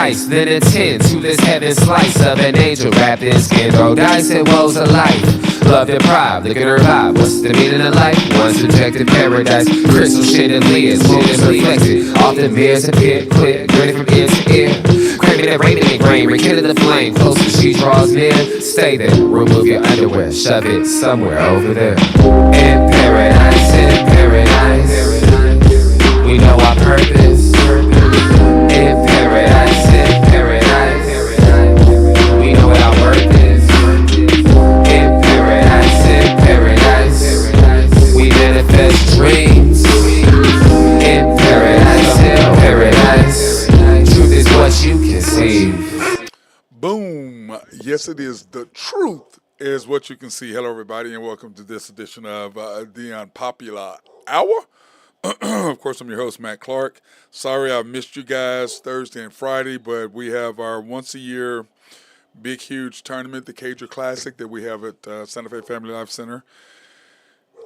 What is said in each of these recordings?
Christ, then attend to this heaven slice of an angel wrapped in skin. Throw dice and woes of life. Love deprived, look at her vibe. What's the meaning of life? One subjective paradise. Crystal chandeliers, moons reflected. Often mirrors appear clear, grinning from ear to ear. Craving that radiant grain, rekindle the flame. Closer she draws near, stay there. Remove your underwear, shove it somewhere over there. In paradise, we know our purpose. In paradise, we know what our worth is. In paradise, we manifest dreams. In paradise, truth is what you conceive. Boom. Yes, it is. The truth is what you can see. Hello, everybody, and welcome to this edition of the Unpopular Hour. Of course, I'm your host, Matt Clark. Sorry I missed you guys Thursday and Friday, but we have our once-a-year big, huge tournament, the Cager Classic, that we have at Santa Fe Family Life Center.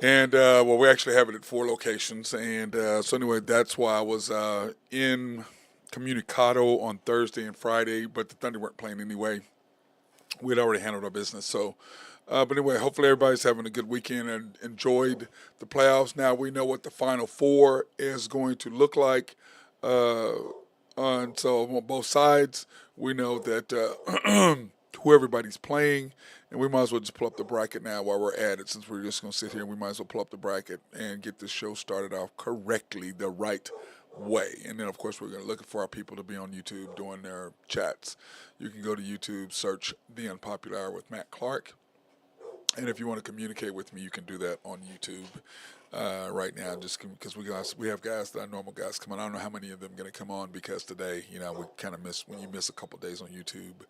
And, well, we actually have it at 4 locations. And so anyway, that's why I was in Communicado on Thursday and Friday, but the Thunder weren't playing anyway. We had already handled our business. So, but anyway, hopefully everybody's having a good weekend and enjoyed the playoffs. Now we know what the Final Four is going to look like. And so on both sides, we know that who everybody's playing. And we might as well just pull up the bracket now while we're at it, since we're just going to sit here. We might as well pull up the bracket and get this show started off correctly, the right way. And then, of course, we're going to look for our people to be on YouTube doing their chats. You can go to YouTube, search The Unpopular Hour with Matt Clark. And if you want to communicate with me, you can do that on YouTube right now, just because we have guys that are normal guys coming. I don't know how many of them are going to come on, because today, we kind of miss, when you miss a couple days on YouTube,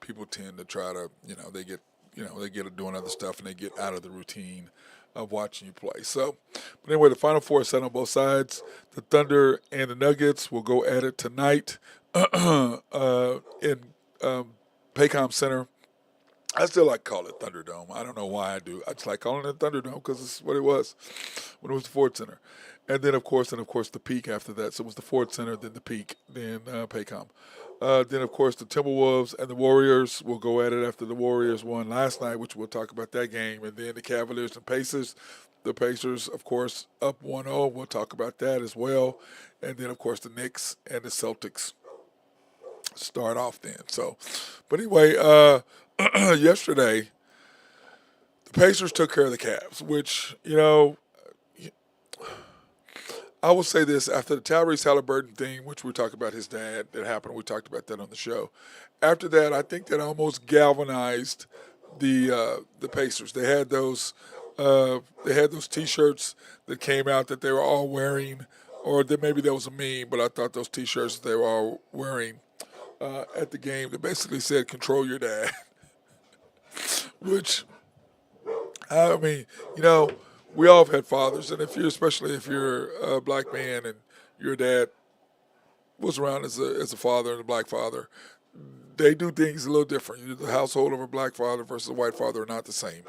people tend to try to, they get doing other stuff and they get out of the routine of watching you play. So, but anyway, the Final Four is set on both sides. The Thunder and the Nuggets will go at it tonight in Paycom Center. I still like to call it Thunderdome. I don't know why I do. I just like calling it Thunderdome because it's what it was when it was the Ford Center. And then, of course, the Peak after that. So it was the Ford Center, then the Peak, then Paycom. Then, of course, the Timberwolves and the Warriors will go at it after the Warriors won last night, which we'll talk about that game. And then the Cavaliers and Pacers. The Pacers, of course, up 1-0. We'll talk about that as well. And then, of course, the Knicks and the Celtics start off then. So, but anyway, yesterday, the Pacers took care of the Cavs, which, I will say this, after the Tyrese Halliburton thing, which we talked about his dad, that happened, we talked about that on the show. After that, I think that almost galvanized the Pacers. They had those T-shirts that came out that they were all wearing, or that maybe that was a meme, but I thought those T-shirts that they were all wearing at the game that basically said "Control your dad," which, I mean, we all have had fathers, and especially if you're a black man and your dad was around as a father and a black father, they do things a little different. The household of a black father versus a white father are not the same.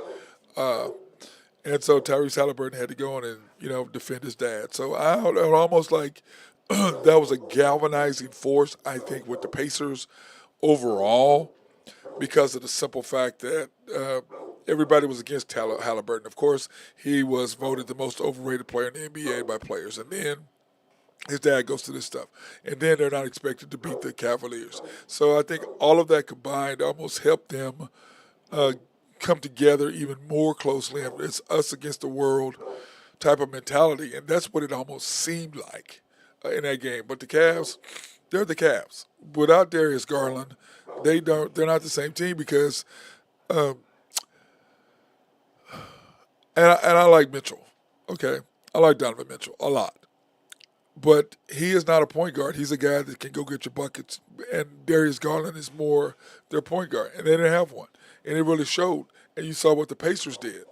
And so Tyrese Halliburton had to go on and, defend his dad. So I almost like that was a galvanizing force, I think, with the Pacers overall, because of the simple fact that everybody was against Halliburton. Of course, he was voted the most overrated player in the NBA by players. And then his dad goes to this stuff. And then they're not expected to beat the Cavaliers. So I think all of that combined almost helped them come together even more closely. It's us against the world type of mentality. And that's what it almost seemed like in that game. But the Cavs, they're the Cavs. Without Darius Garland, they're not the same team, because and I like Mitchell, okay? I like Donovan Mitchell a lot. But he is not a point guard. He's a guy that can go get your buckets. And Darius Garland is more their point guard. And they didn't have one. And it really showed. And you saw what the Pacers did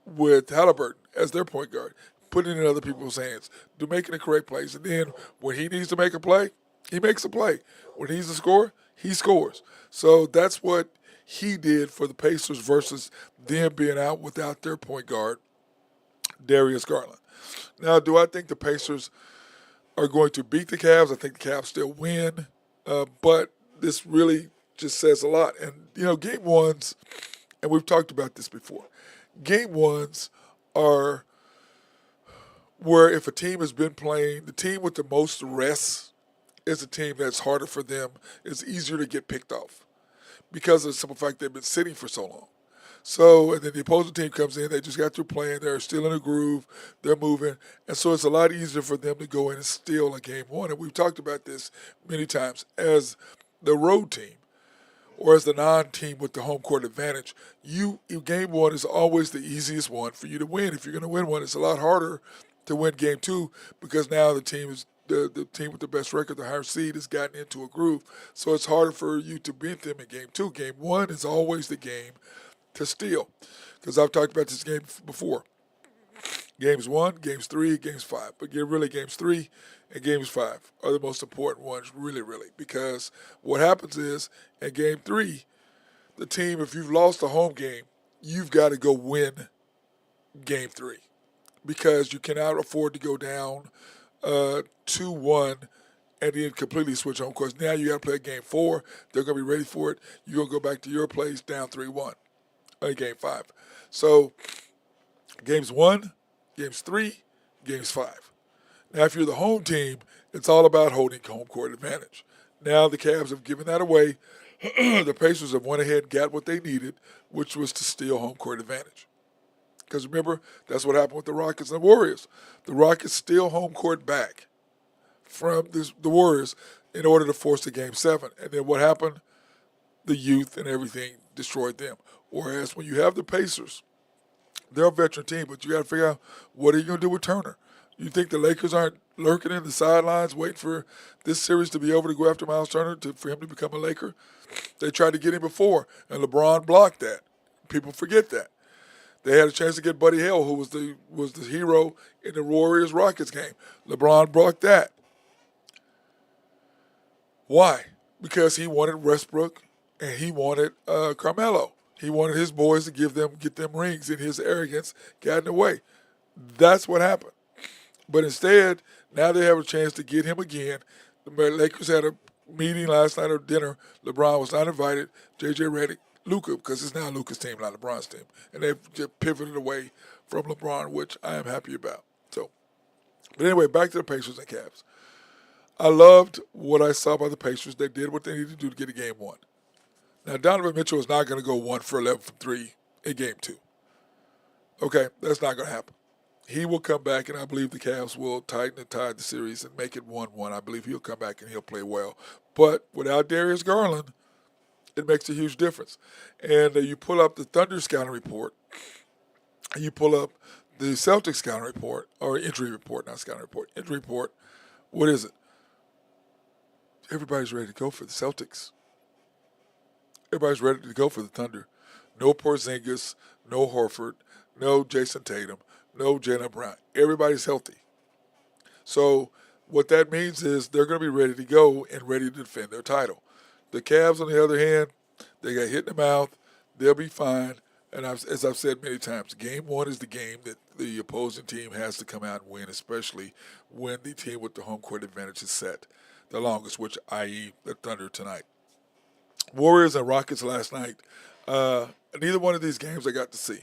with Halliburton as their point guard, putting it in other people's hands, to making the correct plays. And then when he needs to make a play, he makes a play. When he's a scorer, he scores. So that's what he did for the Pacers versus them being out without their point guard, Darius Garland. Now, do I think the Pacers are going to beat the Cavs? I think the Cavs still win. But this really just says a lot. And game ones, and we've talked about this before. Game ones are where if a team has been playing, the team with the most rest is a team that's harder for them. It's easier to get picked off because of the simple fact they've been sitting for so long. So, and then the opposing team comes in, they just got through playing, they're still in a groove, they're moving, and so it's a lot easier for them to go in and steal a game one. And we've talked about this many times. As the road team, or as the non-team with the home court advantage, game one is always the easiest one for you to win. If you're going to win one, it's a lot harder to win game two because now the team is the team with the best record, the higher seed, has gotten into a groove. So it's harder for you to beat them in game two. Game one is always the game to steal, because I've talked about this game before. Games 1, Games 3, Games 5. But really, Games 3 and Games 5 are the most important ones, really, really. Because what happens is, in Game 3, the team, if you've lost a home game, you've got to go win Game 3. Because you cannot afford to go down 2-1 and then completely switch home course. Now you got to play Game 4. They're going to be ready for it. You're going to go back to your place down 3-1 in Game 5. So, Games 1, Games 3, Games 5. Now, if you're the home team, it's all about holding home court advantage. Now the Cavs have given that away. The Pacers have went ahead and got what they needed, which was to steal home court advantage. Because remember, that's what happened with the Rockets and the Warriors. The Rockets steal home court back from the Warriors in order to force the Game 7. And then what happened? The youth and everything destroyed them. Whereas when you have the Pacers, they're a veteran team, but you got to figure out, what are you going to do with Turner? You think the Lakers aren't lurking in the sidelines waiting for this series to be over to go after Miles Turner for him to become a Laker? They tried to get him before, and LeBron blocked that. People forget that. They had a chance to get Buddy Hield, who was the hero in the Warriors-Rockets game. LeBron blocked that. Why? Because he wanted Westbrook and he wanted Carmelo. He wanted his boys to get them rings, and his arrogance got in the way. That's what happened. But instead, now they have a chance to get him again. The Lakers had a meeting last night or dinner. LeBron was not invited. J.J. Redick, Luka, because it's now Luka's team, not LeBron's team. And they've just pivoted away from LeBron, which I am happy about. But anyway, back to the Pacers and Cavs. I loved what I saw by the Pacers. They did what they needed to do to get a game one. Now, Donovan Mitchell is not going to go 1 for 11 from 3 in game 2. Okay, that's not going to happen. He will come back, and I believe the Cavs will tighten and tie the series and make it 1-1. I believe he'll come back and he'll play well. But without Darius Garland, it makes a huge difference. And you pull up the Thunder scouting report, and you pull up the Celtics scouting report, or injury report, not scouting report, injury report. What is it? Everybody's ready to go for the Celtics. Everybody's ready to go for the Thunder. No Porzingis, no Horford, no Jason Tatum, no Jaylen Brown. Everybody's healthy. So what that means is they're going to be ready to go and ready to defend their title. The Cavs, on the other hand, they got hit in the mouth. They'll be fine. And as I've said many times, game one is the game that the opposing team has to come out and win, especially when the team with the home court advantage is set the longest, which i.e. the Thunder tonight. Warriors and Rockets last night. Neither one of these games I got to see.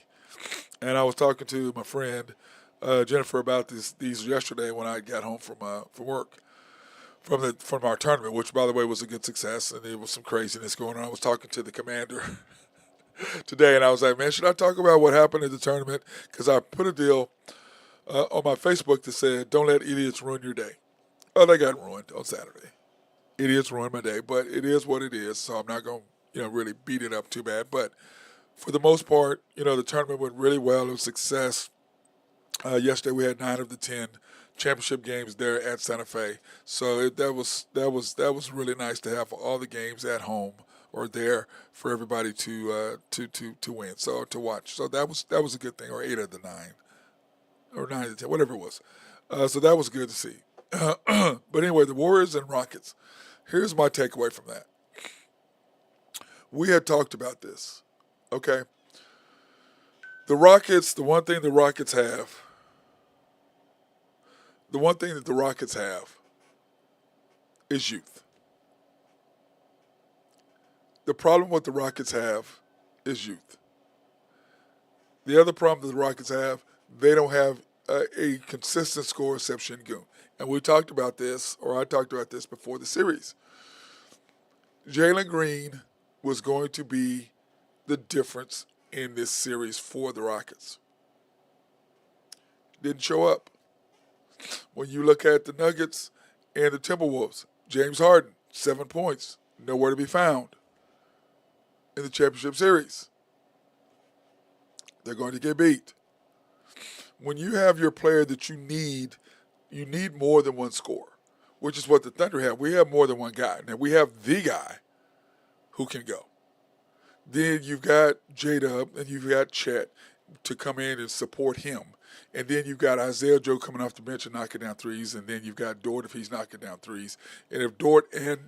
And I was talking to my friend Jennifer about these yesterday when I got home from work from our tournament, which by the way was a good success, and there was some craziness going on. I was talking to the commander today, and I was like, man, should I talk about what happened at the tournament? Because I put a deal on my Facebook that said, don't let idiots ruin your day. Oh, they got ruined on Saturday. Idiots ruined my day, but it is what it is, so I'm not going to really beat it up too bad. But for the most part, the tournament went really well. It was a success. Yesterday we had 9 of the 10 championship games there at Santa Fe, so that was really nice to have all the games at home or there for everybody to win, so to watch. So that was a good thing, or 8 of the 9, or 9 of the 10, whatever it was. So that was good to see. But anyway, the Warriors and Rockets. Here's my takeaway from that. We had talked about this, okay? The Rockets, the one thing that the Rockets have is youth. The problem what the Rockets have is youth. The other problem that the Rockets have, they don't have a consistent scorer except Shingun. And we talked about this, or I talked about this before the series. Jalen Green was going to be the difference in this series for the Rockets. Didn't show up. When you look at the Nuggets and the Timberwolves, James Harden, 7 points, nowhere to be found in the championship series. They're going to get beat. When you have your player that you need more than one scorer, which is what the Thunder have. We have more than one guy. Now, we have the guy who can go. Then you've got J-Dub and you've got Chet to come in and support him. And then you've got Isaiah Joe coming off the bench and knocking down threes. And then you've got Dort if he's knocking down threes. And if Dort and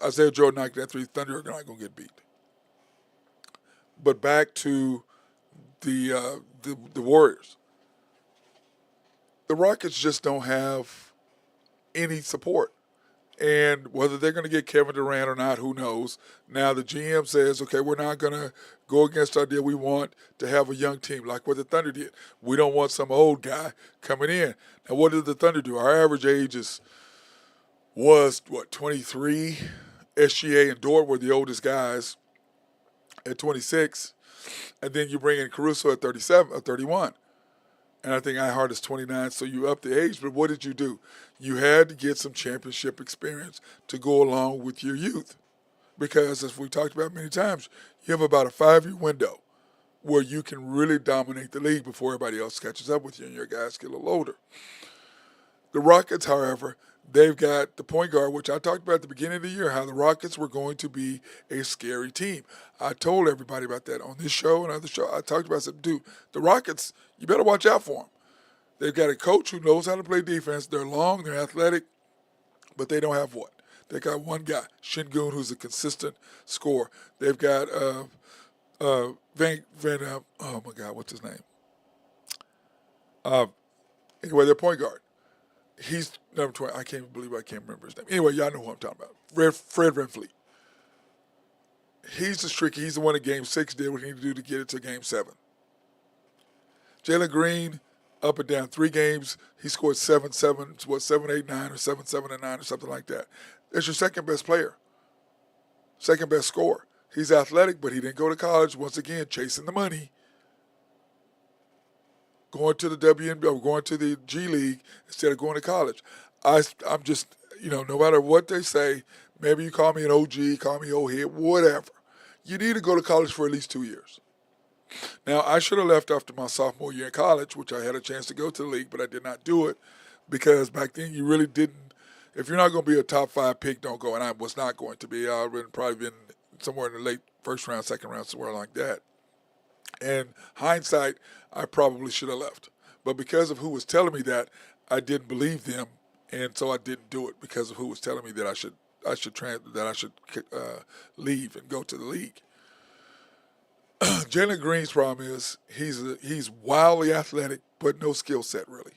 Isaiah Joe knock down threes, Thunder are not going to get beat. But back to the Warriors. The Rockets just don't have any support. And whether they're going to get Kevin Durant or not, who knows. Now the GM says, okay, we're not going to go against our deal. We want to have a young team like what the Thunder did. We don't want some old guy coming in. Now what did the Thunder do? Our average age was 23? SGA and Dort were the oldest guys at 26. And then you bring in Caruso at 37 or 31. And I think Ihart is 29, so you up the age. But what did you do? You had to get some championship experience to go along with your youth. Because, as we talked about many times, you have about a 5-year window where you can really dominate the league before everybody else catches up with you and your guys get a little older. The Rockets, however, they've got the point guard, which I talked about at the beginning of the year, how the Rockets were going to be a scary team. I told everybody about that on this show and other show. I talked about, I said, dude, the Rockets, you better watch out for them. They've got a coach who knows how to play defense. They're long, they're athletic, but they don't have what? They got one guy, Shingun, who's a consistent scorer. They've got oh my God, what's his name? Anyway, their point guard. He's number 20. I can't remember his name. Anyway, y'all know who I'm talking about. Fred VanVleet. He's the streaky. He's the one in Game 6 did what he needed to do to get it to Game 7. Jalen Green, up and down 3 games. He scored 7-7, 7-8-9 or 7-7-9 or something like that. That's your second best player. Second best scorer. He's athletic, but he didn't go to college. Once again, chasing the money. Going to the WNBA or going to the G League instead of going to college. I'm just, no matter what they say, maybe you call me an OG, call me old head, whatever. You need to go to college for at least 2 years. Now, I should have left after my sophomore year in college, which I had a chance to go to the league, but I did not do it because back then you really didn't. If you're not going to be a top 5 pick, don't go. And I was not going to be. I would probably been somewhere in the late first round, second round, somewhere like that. And hindsight, I probably should have left. But because of who was telling me that, I didn't believe them, and so I didn't do it because of who was telling me that I should leave and go to the league. Jalen Green's problem is he's wildly athletic, but no skill set really,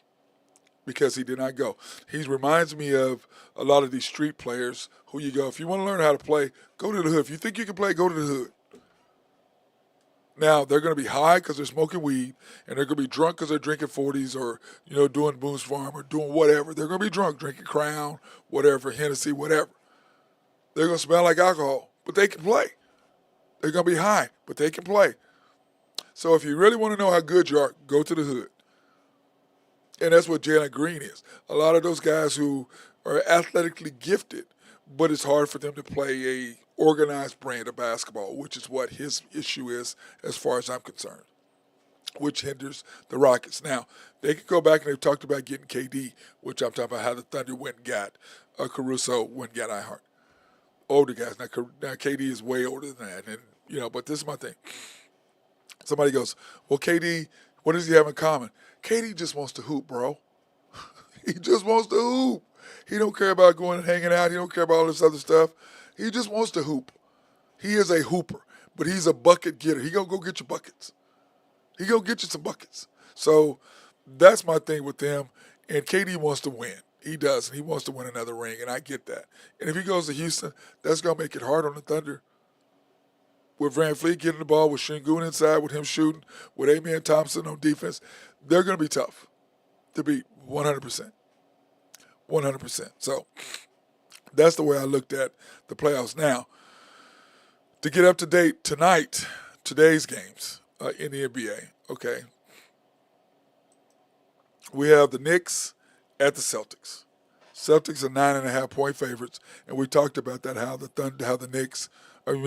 because he did not go. He reminds me of a lot of these street players who you go, if you want to learn how to play, go to the hood. If you think you can play, go to the hood. Now, they're going to be high because they're smoking weed, and they're going to be drunk because they're drinking 40s or, doing Boone's Farm or doing whatever. They're going to be drunk, drinking Crown, whatever, Hennessy, whatever. They're going to smell like alcohol, but they can play. They're going to be high, but they can play. So if you really want to know how good you are, go to the hood. And that's what Jalen Green is. A lot of those guys who are athletically gifted, but it's hard for them to play a organized brand of basketball, which is what his issue is as far as I'm concerned, which hinders the Rockets. Now, they can go back and they've talked about getting KD, which I'm talking about how the Thunder went and got Caruso, went and got Ihart. Older guys. Now KD is way older than that. And, but this is my thing. Somebody goes, well, KD, what does he have in common? KD just wants to hoop, bro. He just wants to hoop. He don't care about going and hanging out. He don't care about all this other stuff. He just wants to hoop. He is a hooper, but he's a bucket getter. He gonna go get you buckets. He gonna get you some buckets. So that's my thing with them. And KD wants to win. He does, and he wants to win another ring, and I get that. And if he goes to Houston, that's going to make it hard on the Thunder. With Van Fleet getting the ball, with Şengün inside, with him shooting, with Amen Thompson on defense, they're going to be tough to beat 100%. 100%. So that's the way I looked at the playoffs. Now, to get up to date tonight, today's games in the NBA, okay, we have the Knicks at the Celtics. Celtics are 9.5-point favorites, and we talked about that, how the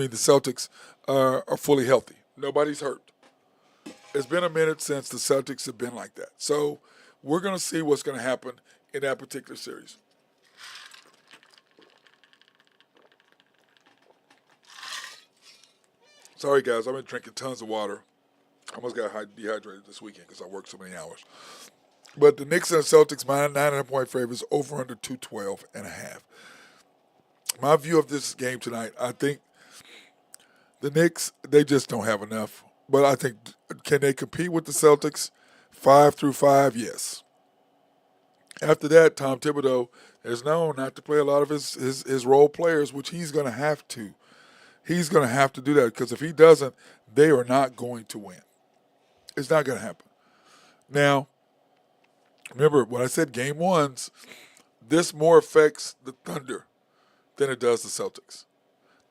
Celtics are fully healthy. Nobody's hurt. It's been a minute since the Celtics have been like that. So we're going to see what's going to happen in that particular series. Sorry, guys. I've been drinking tons of water. I almost got dehydrated this weekend because I worked so many hours. But the Knicks and the Celtics, 9.5-point favorites, over under 212.5. My view of this game tonight, I think the Knicks, they just don't have enough. But I think, can they compete with the Celtics? 5-5, yes. After that, Tom Thibodeau is known not to play a lot of his role players, which he's going to have to. He's going to have to do that because if he doesn't, they are not going to win. It's not going to happen. Now, remember, when I said game ones, this more affects the Thunder than it does the Celtics.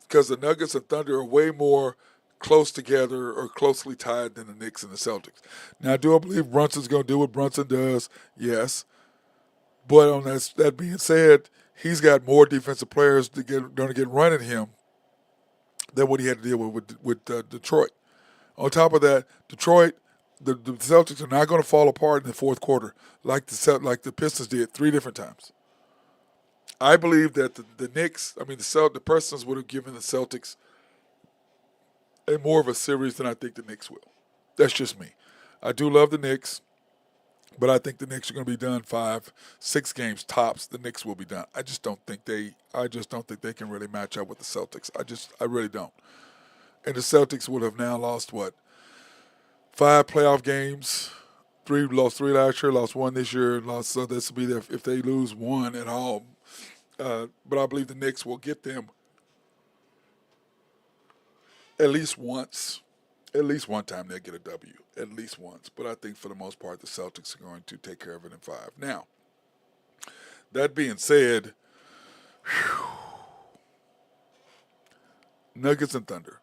Because the Nuggets and Thunder are way more close together or closely tied than the Knicks and the Celtics. Now, do I believe Brunson's going to do what Brunson does? Yes. But on that being said, he's got more defensive players going to get run at him than what he had to deal with Detroit. On top of that, Detroit, the Celtics are not going to fall apart in the fourth quarter like the Pistons did 3 different times. I believe that the Pistons would have given the Celtics a more of a series than I think the Knicks will. That's just me. I do love the Knicks, but I think the Knicks are going to be done 5-6 games tops. The Knicks will be done. I just don't think they can really match up with the Celtics. I really don't. And the Celtics would have now lost 5 playoff games. Lost 3 last year, lost 1 this year, so this will be if they lose 1 at all. But I believe the Knicks will get them at least once. At least one time they'll get a W. At least once. But I think for the most part the Celtics are going to take care of it in 5. Now, that being said, Nuggets and Thunder.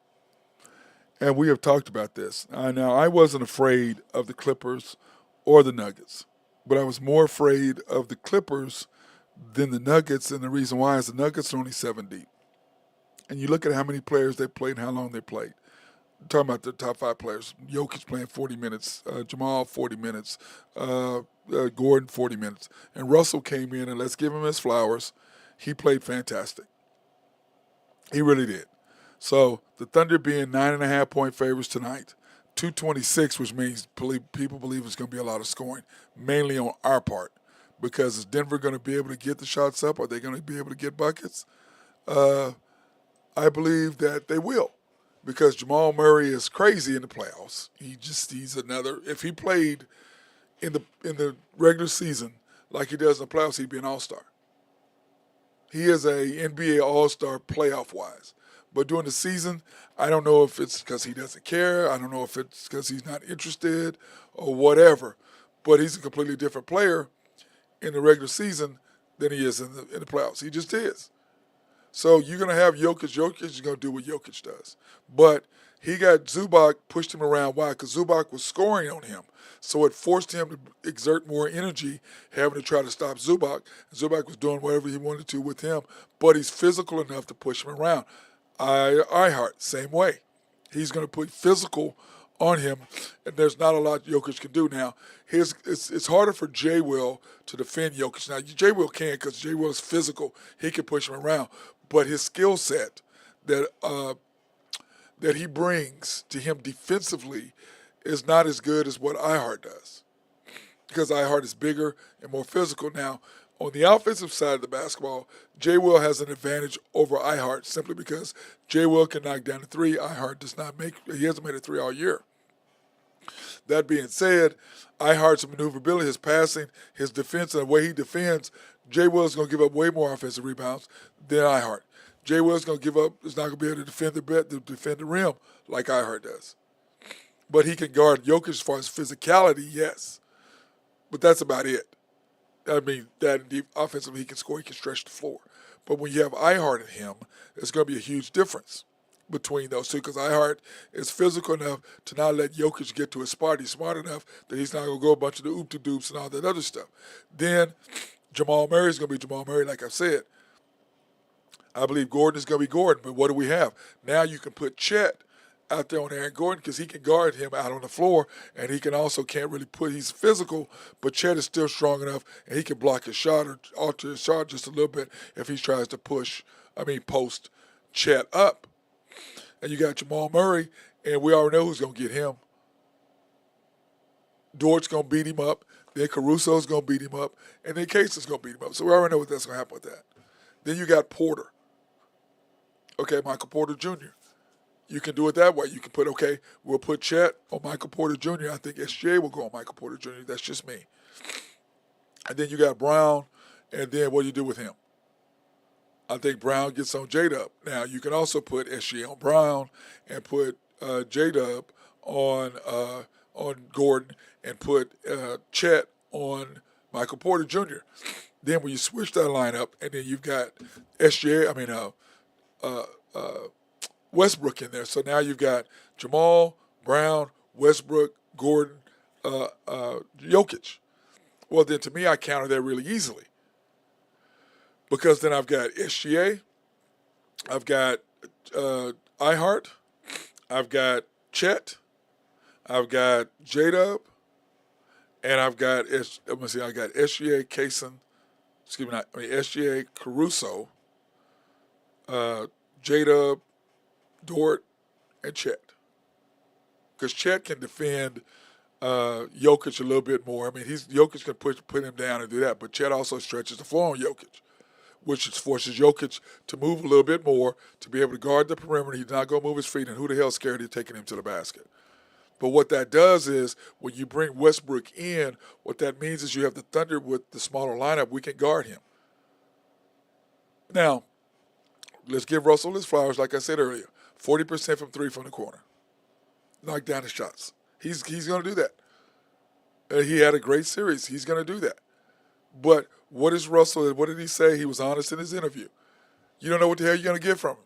And we have talked about this. Now, I wasn't afraid of the Clippers or the Nuggets, but I was more afraid of the Clippers than the Nuggets, and the reason why is the Nuggets are only 7 deep. And you look at how many players they played and how long they played. I'm talking about the top 5 players. Jokic playing 40 minutes, Jamal 40 minutes, Gordon 40 minutes. And Russell came in, and let's give him his flowers. He played fantastic. He really did. So the Thunder being 9.5-point favorites tonight, 226, which means people believe it's going to be a lot of scoring, mainly on our part. Because is Denver going to be able to get the shots up? Are they going to be able to get buckets? I believe that they will. Because Jamal Murray is crazy in the playoffs. He's another. If he played in the regular season like he does in the playoffs, he'd be an all-star. He is a NBA all-star playoff-wise. But during the season, I don't know if it's because he doesn't care. I don't know if it's because he's not interested or whatever. But he's a completely different player in the regular season than he is in the playoffs. He just is. So you're going to have Jokic. Jokic is going to do what Jokic does. But he got Zubac, pushed him around. Why? Because Zubac was scoring on him. So it forced him to exert more energy, having to try to stop Zubac. Zubac was doing whatever he wanted to with him, but he's physical enough to push him around. Ihart, same way. He's going to put physical on him, and there's not a lot Jokic can do. Now, it's harder for J. Will to defend Jokic. Now, J. Will can because J. Will is physical. He can push him around. But his skill set that he brings to him defensively is not as good as what Ihart does because Ihart is bigger and more physical. Now, on the offensive side of the basketball, J. Will has an advantage over Ihart simply because J. Will can knock down a 3. Ihart does not he hasn't made a 3 all year. That being said, Ihart's maneuverability, his passing, his defense, and the way he defends, Jay Will's going to give up way more offensive rebounds than Ihart. Jay Will's going to give up, is not going to be able to defend the rim like Ihart does. But he can guard Jokic as far as physicality, yes. But that's about it. I mean, that offensively he can score, he can stretch the floor. But when you have Ihart in him, it's going to be a huge difference between those two, because Ihart is physical enough to not let Jokic get to his spot. He's smart enough that he's not going to go a bunch of the oop-to-doops and all that other stuff. Then Jamal Murray is going to be Jamal Murray, like I said. I believe Gordon is going to be Gordon, but what do we have? Now you can put Chet out there on Aaron Gordon because he can guard him out on the floor, and he can also can't really he's physical, but Chet is still strong enough, and he can block his shot or alter his shot just a little bit if he tries to post Chet up. And you got Jamal Murray, and we already know who's going to get him. Dort's going to beat him up. Then Caruso's going to beat him up. And then Case is going to beat him up. So we already know what that's going to happen with that. Then you got Porter. Okay, Michael Porter Jr. You can do it that way. You can we'll put Chet on Michael Porter Jr. I think SGA will go on Michael Porter Jr. That's just me. And then you got Brown, and then what do you do with him? I think Brown gets on J-Dub. Now, you can also put SGA on Brown and put J-Dub on Gordon and put Chet on Michael Porter Jr. Then when you switch that lineup, and then you've got Westbrook in there. So now you've got Jamal, Brown, Westbrook, Gordon, Jokic. Well, then to me, I counter that really easily. Because then I've got SGA, I've got Ihart, I've got Chet, I've got J-Dub, and I've got SGA, SGA, Caruso, J-Dub, Dort, and Chet. Because Chet can defend Jokic a little bit more. I mean, Jokic can put him down and do that, but Chet also stretches the floor on Jokic, which forces Jokic to move a little bit more to be able to guard the perimeter. He's not going to move his feet, and who the hell's scared of taking him to the basket? But what that does is when you bring Westbrook in, what that means is you have the Thunder with the smaller lineup. We can guard him. Now, let's give Russell his flowers, like I said earlier. 40% from three from the corner. Knock down his shots. He's going to do that. He had a great series. He's going to do that. But what is Russell? What did he say? He was honest in his interview. You don't know what the hell you're going to get from him.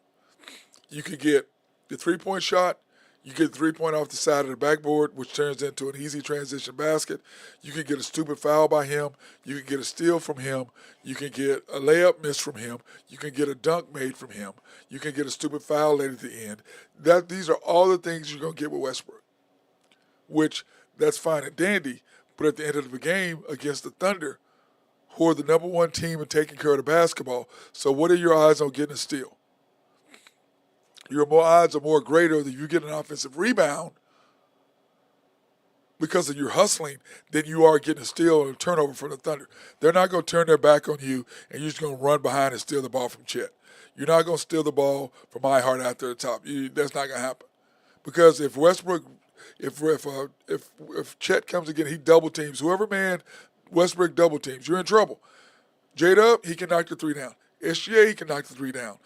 You could get the three-point shot. You get the three-point off the side of the backboard, which turns into an easy transition basket. You can get a stupid foul by him. You can get a steal from him. You can get a layup miss from him. You can get a dunk made from him. You can get a stupid foul late at the end. These are all the things you're going to get with Westbrook, which that's fine and dandy. But at the end of the game against the Thunder, who are the number one team in taking care of the basketball, so what are your odds on getting a steal? Your odds are more greater that you get an offensive rebound because of your hustling than you are getting a steal and a turnover from the Thunder. They're not going to turn their back on you and you're just going to run behind and steal the ball from Chet. You're not going to steal the ball from Ihart out there at the top. That's not going to happen. Because if Westbrook, if Chet comes again, he double teams. Whoever man Westbrook double teams, you're in trouble. J-Dub, he can knock the three down. SGA, he can knock the three down.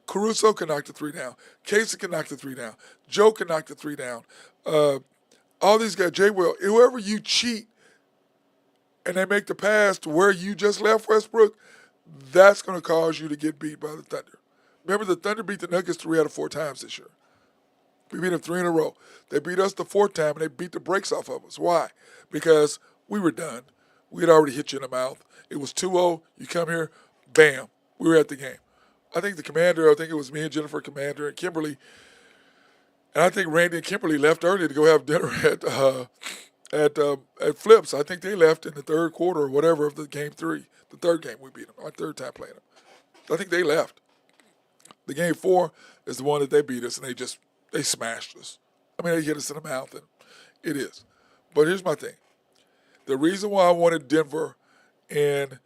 Caruso can knock the three down. Casey can knock the three down. Joe can knock the three down. All these guys, Jay Will, whoever you cheat and they make the pass to where you just left Westbrook, that's going to cause you to get beat by the Thunder. Remember, the Thunder beat the Nuggets 3 out of 4 times this year. We beat them 3 in a row. They beat us the 4th time, and they beat the brakes off of us. Why? Because we were done. We had already hit you in the mouth. It was 2-0. You come here, bam, we were at the game. I think it was me and Jennifer Commander and Kimberly, and I think Randy and Kimberly left early to go have dinner at Flips. I think they left in the third quarter or whatever of the game 3, the third game we beat them, our third time playing them. I think they left. The game 4 is the one that they beat us, and they smashed us. I mean, they hit us in the mouth, and it is. But here's my thing. The reason why I wanted Denver and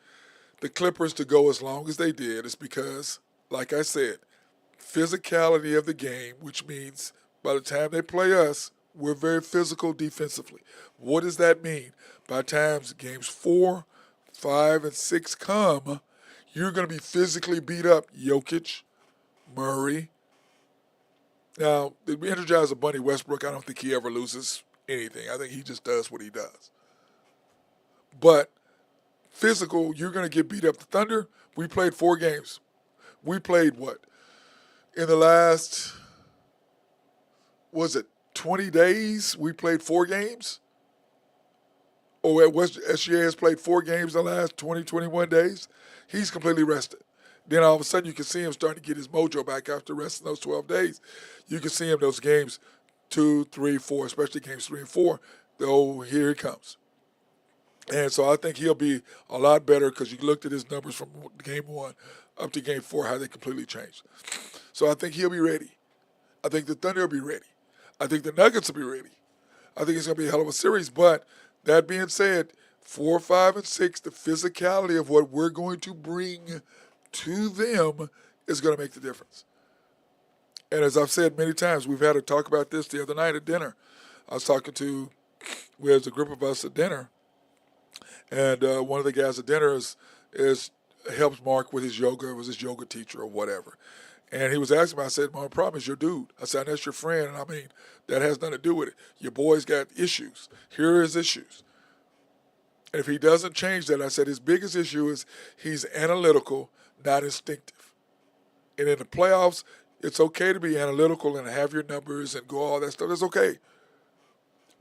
the Clippers to go as long as they did is because, like I said, physicality of the game, which means by the time they play us, We're very physical defensively. What does that mean? By the time games 4, 5, and 6 come, you're going to be physically beat up. Jokic, Murray. Now, the energizer bunny Westbrook, I don't think he ever loses anything. I think he just does what he does. But physical, you're going to get beat up. The Thunder, we played 4 games. We played what? In the last, was it 20 days? We played 4 games? Or at West SGA has played 4 games in the last 20, 21 days? He's completely rested. Then all of a sudden you can see him starting to get his mojo back after resting those 12 days. You can see him those games 2, 3, 4, especially games 3 and 4. Oh, here he comes. And so I think he'll be a lot better because you looked at his numbers from game 1 up to game 4, how they completely changed. So I think he'll be ready. I think the Thunder will be ready. I think the Nuggets will be ready. I think it's going to be a hell of a series. But that being said, 4, 5, and 6, the physicality of what we're going to bring to them is going to make the difference. And as I've said many times, we've had a talk about this the other night at dinner. I was talking to, we had a group of us at dinner, and one of the guys at dinner is helps Mark with his yoga, was his yoga teacher or whatever. And he was asking me, I said, my problem is your dude. I said, that's your friend, and I mean, that has nothing to do with it. Your boy's got issues. Here are his issues. And if he doesn't change that, I said his biggest issue is he's analytical, not instinctive. And in the playoffs, it's okay to be analytical and have your numbers and go all that stuff. That's okay.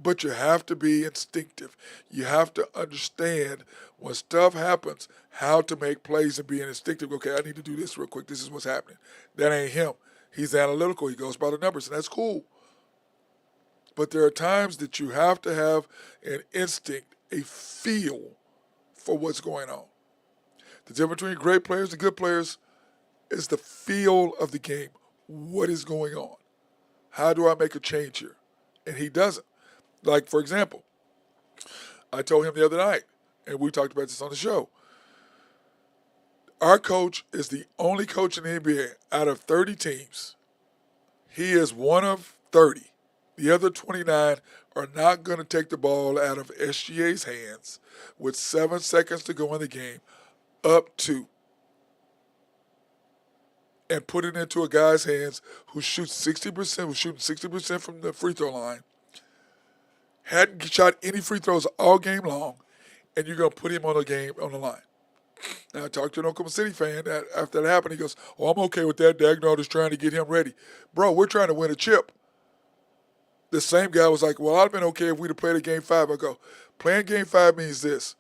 But you have to be instinctive. You have to understand when stuff happens, how to make plays and be instinctive. Okay, I need to do this real quick. This is what's happening. That ain't him. He's analytical. He goes by the numbers, and that's cool. But there are times that you have to have an instinct, a feel for what's going on. The difference between great players and good players is the feel of the game. What is going on? How do I make a change here? And he doesn't. Like, for example, I told him the other night, and we talked about this on the show, our coach is the only coach in the NBA out of 30 teams. He is one of 30. The other 29 are not going to take the ball out of SGA's hands with 7 seconds to go in the game, up to, and put it into a guy's hands who shoots 60%, who's shooting 60% from the free throw line, hadn't shot any free throws all game long, and you're going to put him on the line. Now, I talked to an Oklahoma City fan that after that happened, he goes, oh, I'm okay with that. Dagnall is trying to get him ready. Bro, we're trying to win a chip. The same guy was like, well, I'd have been okay if we'd have played a game 5. I go, playing game 5 means this.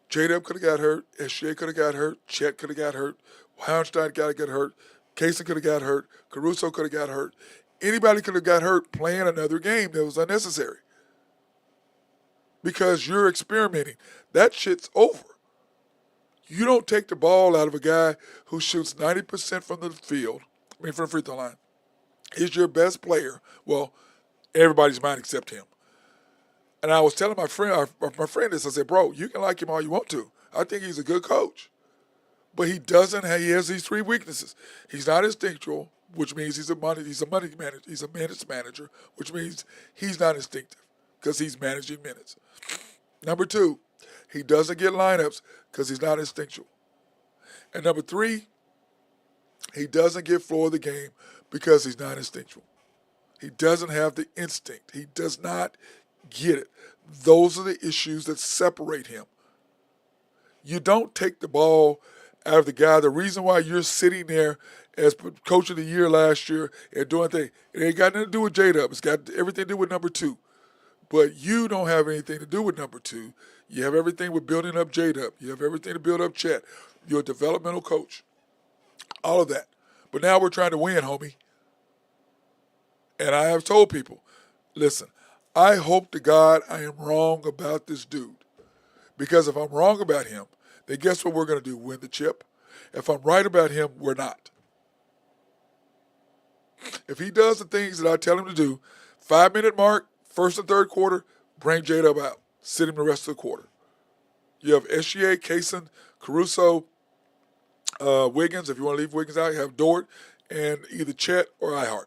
J-Dub could have got hurt. SGA could have got hurt. Chet could have got hurt. Houndstein got to get hurt. Kaysen could have got hurt. Caruso could have got hurt. Anybody could have got hurt playing another game that was unnecessary. Because you're experimenting. That shit's over. You don't take the ball out of a guy who shoots 90% from the field, from the free throw line. He's your best player. Well, everybody's mine except him. And I was telling my friend this. I said, bro, you can like him all you want to. I think he's a good coach. But he has these 3 weaknesses. He's not instinctual, which means he's a money manager. He's a minutes manager, which means he's not instinctive because he's managing minutes. Number 2, he doesn't get lineups because he's not instinctual. And number 3, he doesn't get floor of the game because he's not instinctual. He doesn't have the instinct. He does not get it. Those are the issues that separate him. You don't take the ball out of the guy. The reason why you're sitting there as coach of the year last year and doing things, it ain't got nothing to do with J-Dub. It's got everything to do with number 2. But you don't have anything to do with number 2. You have everything with building up J-Dub. You have everything to build up Chet. You're a developmental coach. All of that. But now we're trying to win, homie. And I have told people, listen, I hope to God I am wrong about this dude. Because if I'm wrong about him, then guess what we're going to do? Win the chip. If I'm right about him, we're not. If he does the things that I tell him to do, 5-minute mark, first and third quarter, bring J-Dub out. Sit him the rest of the quarter. You have SGA, Kaysen, Caruso, Wiggins. If you want to leave Wiggins out, you have Dort and either Chet or Ihart.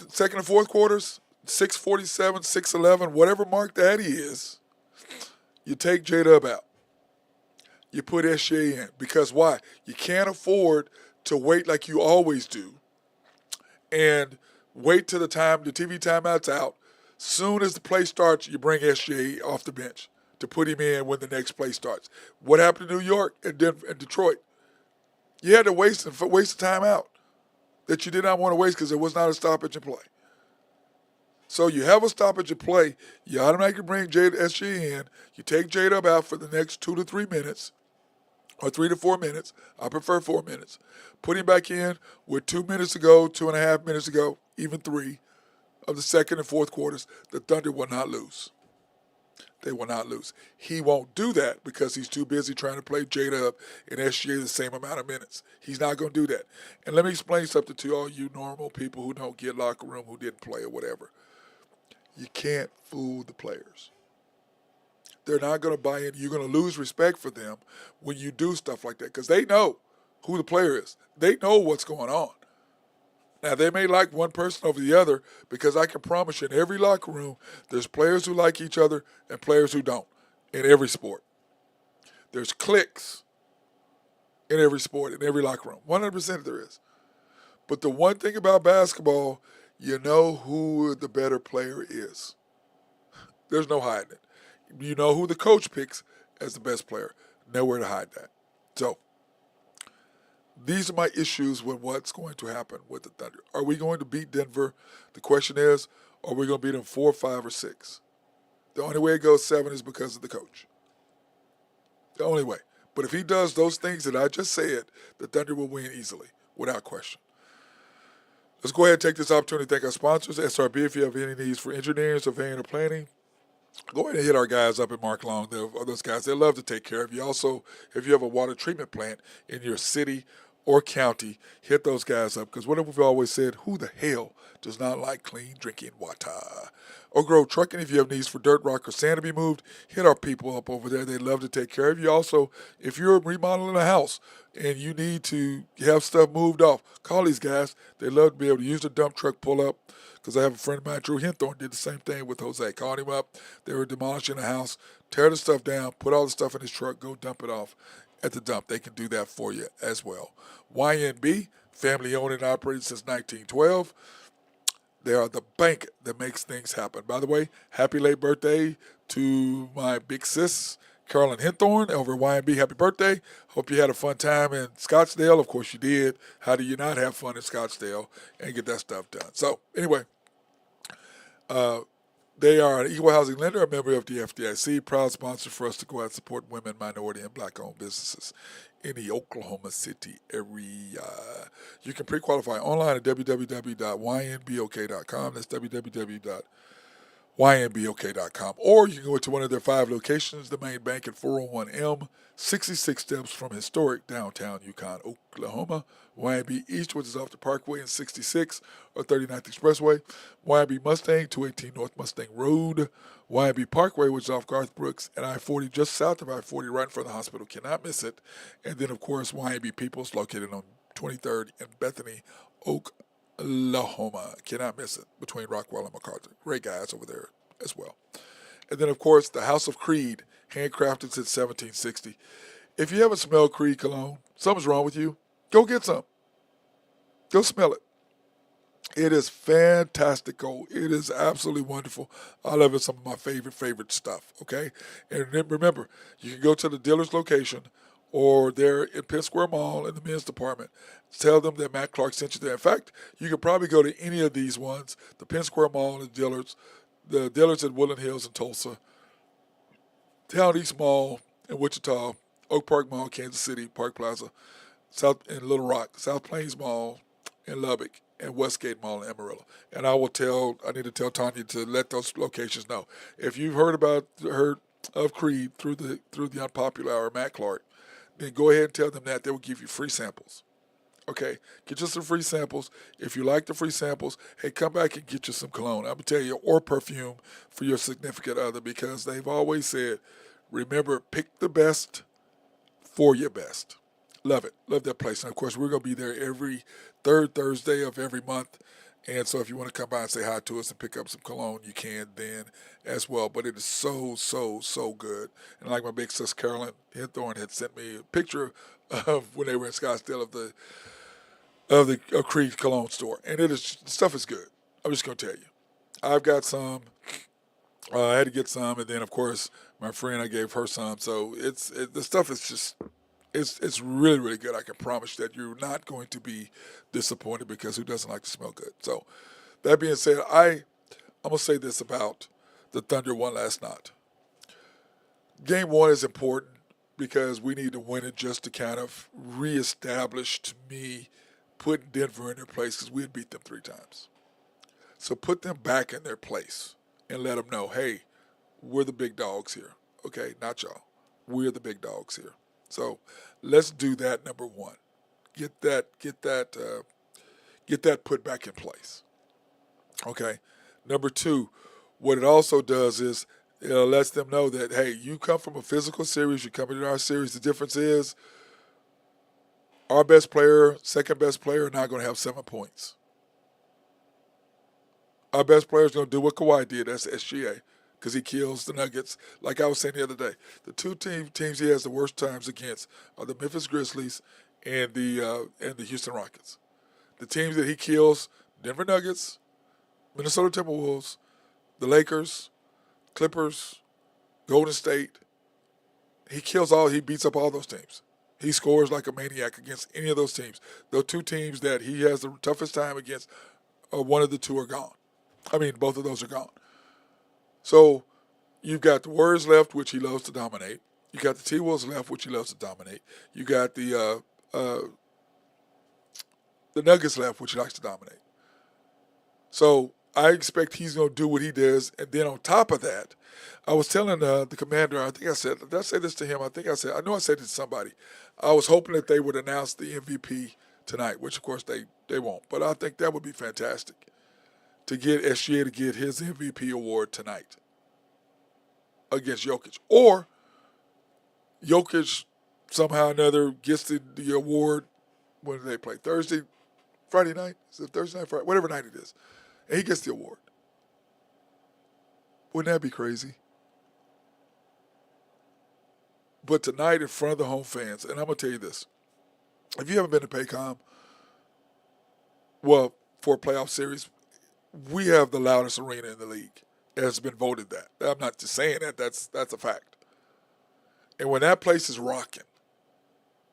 Second and fourth quarters, 6:47, 6:11, whatever mark that is, you take J Dub out. You put SJ in. Because why? You can't afford to wait like you always do and wait till the TV timeout's out. Soon as the play starts, you bring SJ off the bench to put him in when the next play starts. What happened in New York and Detroit? You had to waste a timeout that you did not want to waste because it was not a stoppage in play. So you have a stoppage in play. You automatically bring SJ in. You take J-Dub out for the next 2 to 3 minutes or 3 to 4 minutes. I prefer 4 minutes. Put him back in with 2 minutes to go, 2.5 minutes to go, even 3 of the second and fourth quarters. The Thunder will not lose. They will not lose. He won't do that because he's too busy trying to play J-Dub and SGA the same amount of minutes. He's not going to do that. And let me explain something to all you normal people who don't get locker room, who didn't play or whatever. You can't fool the players. They're not going to buy in. You're going to lose respect for them when you do stuff like that because they know who the player is. They know what's going on. Now, they may like one person over the other because I can promise you in every locker room, there's players who like each other and players who don't in every sport. There's cliques in every sport, in every locker room. 100% there is. But the one thing about basketball, you know who the better player is. There's no hiding it. You know who the coach picks as the best player. Nowhere to hide that. So, these are my issues with what's going to happen with the Thunder. Are we going to beat Denver? The question is, are we going to beat them 4, 5, or 6? The only way it goes 7 is because of the coach. The only way. But if he does those things that I just said, the Thunder will win easily, without question. Let's go ahead and take this opportunity to thank our sponsors. SRB, if you have any needs for engineering, surveying, or planning, go ahead and hit our guys up at Mark Long. Those guys, they love to take care of you. Also, if you have a water treatment plant in your city or county, hit those guys up because what we've always said, who the hell does not like clean drinking water? Or Grove Trucking, if you have needs for dirt, rock, or sand to be moved, hit our people up over there. They love to take care of you. Also, if you're remodeling a house and you need to have stuff moved off, call these guys. They love to be able to use the dump truck, pull up, because I have a friend of mine, Drew Hinthorn, did the same thing with Jose. Called him up. They were demolishing a house, tear the stuff down, put all the stuff in his truck, go dump it off at the dump. They can do that for you as well. YNB, family owned and operated since 1912. They are the bank that makes things happen. By the way, happy late birthday to my big sis, Carolyn Hinthorn, over at YNB. Happy birthday. Hope you had a fun time in Scottsdale. Of course you did. How do you not have fun in Scottsdale and get that stuff done? So, anyway, they are an equal housing lender, a member of the FDIC, proud sponsor for us to go out and support women, minority, and black-owned businesses in the Oklahoma City area. You can pre-qualify online at www.ynbok.com. That's www.ynbok.com. Or you can go to one of their 5 locations, the main bank at 401M, 66 steps from historic downtown Yukon, Oklahoma. YNB East, which is off the Parkway and 66 or 39th Expressway. YNB Mustang, 218 North Mustang Road. YNB Parkway, which is off Garth Brooks and I-40, just south of I-40, right in front of the hospital. Cannot miss it. And then, of course, YNB Peoples, located on 23rd and Bethany, Oklahoma. Cannot miss it, between Rockwell and MacArthur. Great guys over there as well. And then, of course, the House of Creed, handcrafted since 1760. If you haven't smelled Creed cologne, something's wrong with you. Go get some. Go smell it. It is fantastical. It is absolutely wonderful. I love it. Some of my favorite stuff, okay? And remember, you can go to the dealer's location or they're in Penn Square Mall in the men's department. Tell them that Matt Clark sent you there. In fact, you could probably go to any of these ones, the Penn Square Mall and the dealers at Woodland Hills in Tulsa, Town East Mall in Wichita, Oak Park Mall, Kansas City, Park Plaza, South in Little Rock, South Plains Mall in Lubbock, and Westgate Mall in Amarillo. And I need to tell Tanya to let those locations know. If you've heard of Creed through the Unpopular or Matt Clark, then go ahead and tell them that. They will give you free samples. Okay, get you some free samples. If you like the free samples, hey, come back and get you some cologne. I'm going to tell you, or perfume for your significant other, because they've always said, remember, pick the best for your best. Love it. Love that place. And, of course, we're going to be there every third Thursday of every month. And so if you want to come by and say hi to us and pick up some cologne, you can then as well. But it is so, so, so good. And like my big sis Carolyn Hinthorn had sent me a picture of when they were in Scottsdale of Creed cologne store. And it is the stuff is good. I'm just gonna tell you. I've got some. I had to get some, and then of course my friend I gave her some. So the stuff is just it's really really good. I can promise that you're not going to be disappointed because who doesn't like to smell good? So that being said, I'm gonna say this about the Thunder one last night. Game one is important because we need to win it just to kind of reestablish to me putting Denver in their place because we had beat them 3 times. So put them back in their place and let them know, hey, we're the big dogs here. Okay, not y'all. We're the big dogs here. So let's do that. Number one, get that put back in place. Okay. Number two, what it also does is it lets them know that hey, you come from a physical series, you come into our series. The difference is our best player, second best player, are not going to have 7 points. Our best player is going to do what Kawhi did. That's SGA because he kills the Nuggets. Like I was saying the other day, the two teams he has the worst times against are the Memphis Grizzlies and the Houston Rockets. The teams that he kills: Denver Nuggets, Minnesota Timberwolves, the Lakers, Clippers, Golden State. He kills all. He beats up all those teams. He scores like a maniac against any of those teams. The two teams that he has the toughest time against, one of the two are gone. I mean, both of those are gone. So you've got the Warriors left, which he loves to dominate. You got the T-Wolves left, which he loves to dominate. You got the Nuggets left, which he likes to dominate. So I expect he's going to do what he does. And then on top of that, I was telling the commander, I think I said, did I say this to him? I know I said it to somebody. I was hoping that they would announce the MVP tonight, which of course they won't. But I think that would be fantastic to get SGA to get his MVP award tonight against Jokic. Or Jokic somehow or another gets the award. When do they play? Thursday, Friday night? Is it Thursday night, Friday? Whatever night it is. And he gets the award. Wouldn't that be crazy? But tonight in front of the home fans, and I'm going to tell you this. If you haven't been to Paycom, well, for a playoff series, we have the loudest arena in the league. It has been voted that. I'm not just saying that. That's a fact. And when that place is rocking,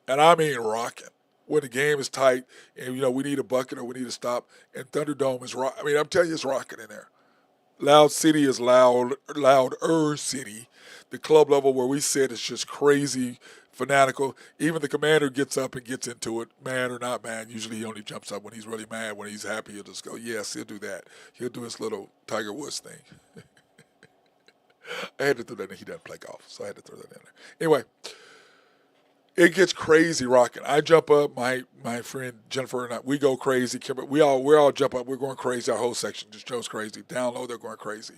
and I mean rocking, when the game is tight and, we need a bucket or we need a stop, and Thunderdome is rocking. I mean, I'm telling you, it's rocking in there. Loud City is louder city. The club level where we sit is just crazy, fanatical. Even the commander gets up and gets into it, mad or not mad. Usually he only jumps up when he's really mad. When he's happy, he'll just go, yes, he'll do that. He'll do his little Tiger Woods thing. I had to throw that in. He doesn't play golf, so I had to throw that in there. Anyway, it gets crazy rocking. I jump up, my friend Jennifer and I, we go crazy. We all jump up. We're going crazy. Our whole section just goes crazy. Down low, they're going crazy.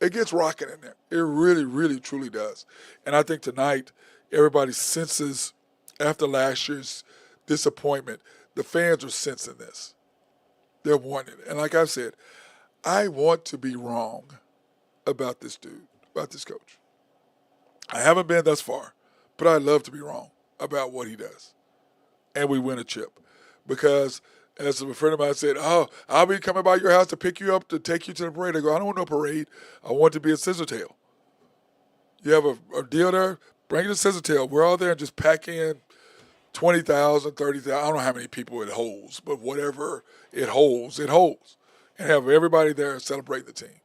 It gets rocking in there. It really, really, truly does. And I think tonight, everybody senses, after last year's disappointment, the fans are sensing this. They're wanting it. And like I said, I want to be wrong about this dude, about this coach. I haven't been thus far, but I love to be wrong about what he does. And we win a chip. Because as a friend of mine said, I'll be coming by your house to pick you up to take you to the parade. I go, I don't want no parade. I want to be a Scissortail. You have a deal there? Bring it to Scissortail. We're all there and just pack in 20,000, 30,000. I don't know how many people it holds, but whatever it holds. And have everybody there celebrating the team.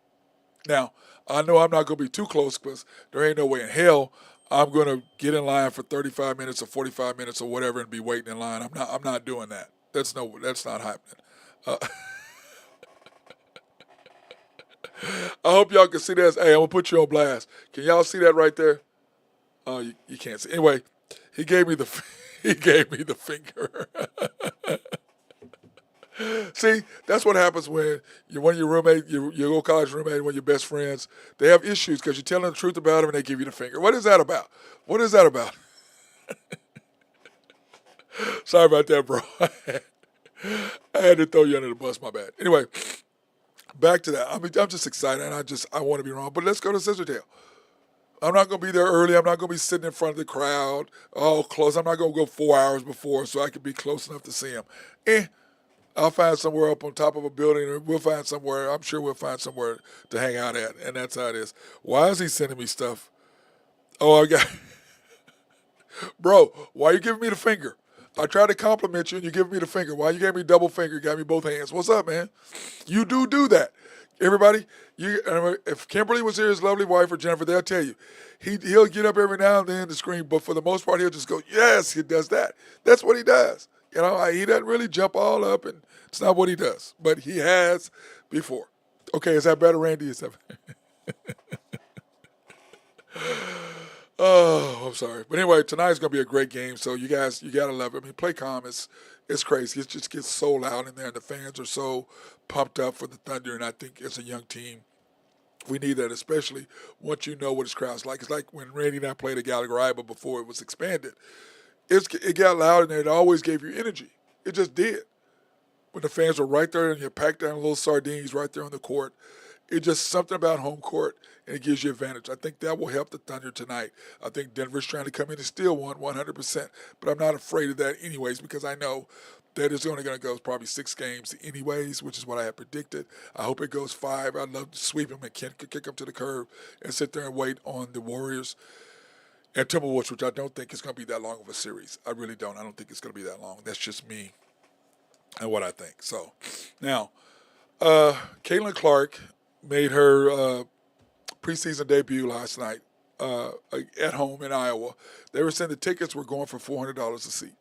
Now, I know I'm not going to be too close because there ain't no way in hell I'm going to get in line for 35 minutes or 45 minutes or whatever and be waiting in line. I'm not doing that. That's not happening. I hope y'all can see that. Hey, I'm going to put you on blast. Can y'all see that right there? Oh, you can't see. Anyway, he gave me the finger. See, that's what happens when one of your roommate, your old college roommate, one of your best friends, they have issues because you're telling the truth about them and they give you the finger. What is that about? Sorry about that, bro. I had to throw you under the bus. My bad. Anyway, back to that. I'm just excited, and I want to be wrong. But let's go to Scissortail. I'm not going to be there early. I'm not going to be sitting in front of the crowd all close. I'm not going to go 4 hours before so I can be close enough to see him. I'll find somewhere up on top of a building, or we'll find somewhere. I'm sure we'll find somewhere to hang out at, and that's how it is. Why is he sending me stuff? Oh, I got, bro. Why you giving me the finger? I tried to compliment you, and you giving me the finger. Why you gave me double finger? You got me both hands. What's up, man? You do that. Everybody, if Kimberly was here, his lovely wife, or Jennifer, they'll tell you. He'll get up every now and then to scream, but for the most part, he'll just go, yes, he does that. That's what he does. He doesn't really jump all up, and it's not what he does, but he has before. Okay, is that better, Randy? Is that Oh, I'm sorry. But anyway, tonight's going to be a great game, so you guys, you got to love it. I mean, play calm. It's crazy. It just gets so loud in there, and the fans are so pumped up for the Thunder, and I think as a young team, we need that, especially once you know what his crowd's like. It's like when Randy and I played at Gallagher Iba before it was expanded. It got loud in there. It always gave you energy. It just did. When the fans were right there and you packed down little sardines right there on the court, it's just something about home court, and it gives you advantage. I think that will help the Thunder tonight. I think Denver's trying to come in and steal one 100%, but I'm not afraid of that anyways because I know that it's only going to go probably 6 games anyways, which is what I had predicted. I hope it goes 5. I'd love to sweep them and kick them to the curb and sit there and wait on the Warriors and Timberwolves, which I don't think is going to be that long of a series. I really don't. I don't think it's going to be that long. That's just me and what I think. So, now, Caitlin Clark made her preseason debut last night at home in Iowa. They were saying the tickets were going for $400 a seat.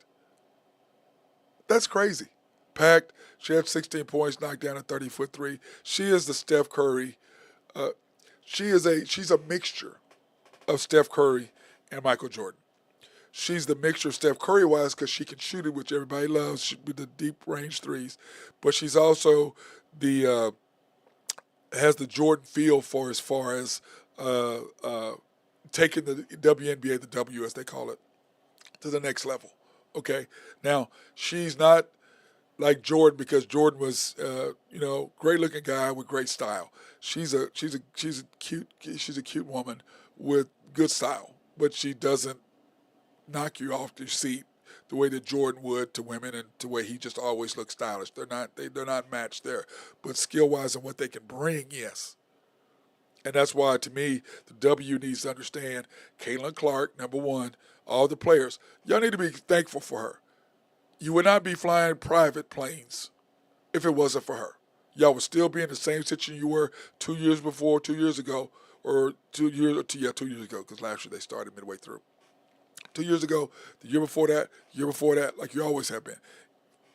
That's crazy. Packed. She had 16 points, knocked down a 30-foot three. She is the Steph Curry. She's a mixture of Steph Curry and Michael Jordan. She's the mixture of Steph Curry-wise because she can shoot it, which everybody loves, with the deep-range threes. But she's also has the Jordan feel for as far as taking the WNBA, the W as they call it, to the next level. Okay, now she's not like Jordan because Jordan was, great-looking guy with great style. She's a cute woman with good style, but she doesn't knock you off your seat the way that Jordan would to women and the way he just always looks stylish. They're not matched there, but skill-wise and what they can bring, yes. And that's why, to me, the W needs to understand Caitlin Clark, number one, all the players. Y'all need to be thankful for her. You would not be flying private planes if it wasn't for her. Y'all would still be in the same situation you were 2 years before, 2 years ago, or 2 years ago, because last year they started midway through. 2 years ago, the year before that, like you always have been.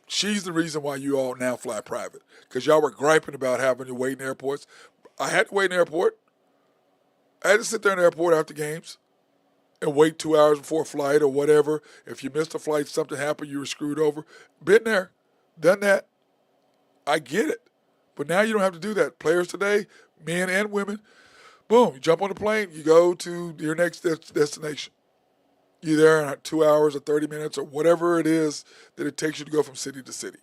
She's the reason why you all now fly private, because y'all were griping about having to wait in airports. I had to wait in the airport. I had to sit there in the airport after games and wait 2 hours before a flight or whatever. If you missed a flight, something happened, you were screwed over. Been there, done that. I get it. But now you don't have to do that. Players today, men and women, boom, you jump on the plane, you go to your next destination. You're there in 2 hours or 30 minutes or whatever it is that it takes you to go from city to city.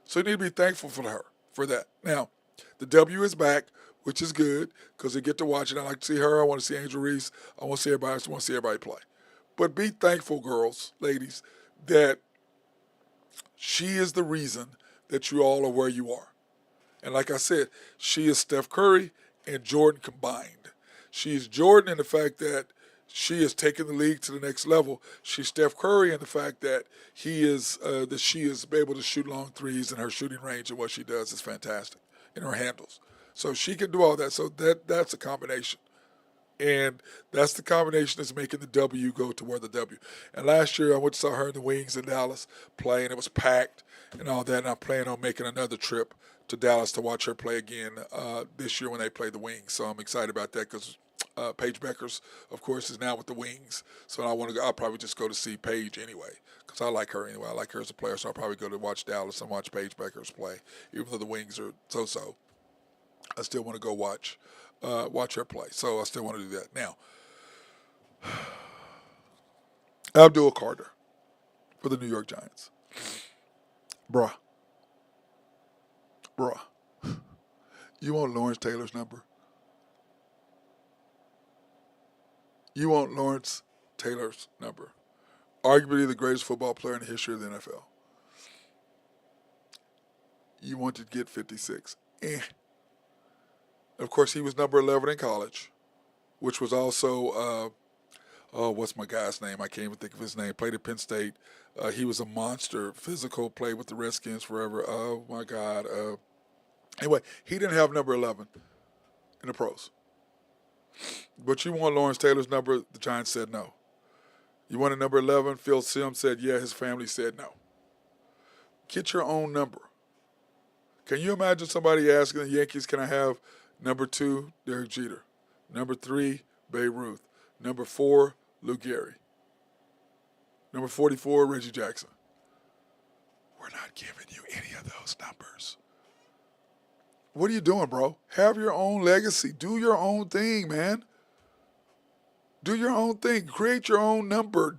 So you need to be thankful for her for that. Now, the W is back, which is good because they get to watch it. I like to see her. I want to see Angel Reese. I want to see everybody. I just want to see everybody play. But be thankful, girls, ladies, that she is the reason that you all are where you are. And like I said, she is Steph Curry and Jordan combined. She is Jordan in the fact that she has taken the league to the next level. She's Steph Curry in the fact that she is able to shoot long threes, and her shooting range and what she does is fantastic, and her handles. So she can do all that. So that's a combination. And that's the combination that's making the W go to where the W. And last year I went to saw her in the Wings in Dallas play, and it was packed and all that. And I'm planning on making another trip to Dallas to watch her play again this year when they play the Wings. So I'm excited about that because Paige Beckers, of course, is now with the Wings. So I'll probably just go to see Paige anyway because I like her anyway. I like her as a player, so I'll probably go to watch Dallas and watch Paige Beckers play, even though the Wings are so-so. I still want to go watch her play. So I still want to do that. Now, Abdul Carter for the New York Giants. Bruh. Bruh, you want Lawrence Taylor's number? You want Lawrence Taylor's number? Arguably the greatest football player in the history of the NFL. You want to get 56. Of course, he was number 11 in college, which was also, what's my guy's name? I can't even think of his name. Played at Penn State. He was a monster, physical, played with the Redskins forever. Oh, my God. Anyway, he didn't have number 11 in the pros. But you want Lawrence Taylor's number? The Giants said no. You wanted number 11? Phil Simms said yeah. His family said no. Get your own number. Can you imagine somebody asking the Yankees, can I have number 2, Derek Jeter? Number 3, Babe Ruth. Number 4, Lou Gehrig. Number 44, Reggie Jackson. We're not giving you any of those numbers. What are you doing, bro? Have your own legacy. Do your own thing, man. Do your own thing. Create your own number.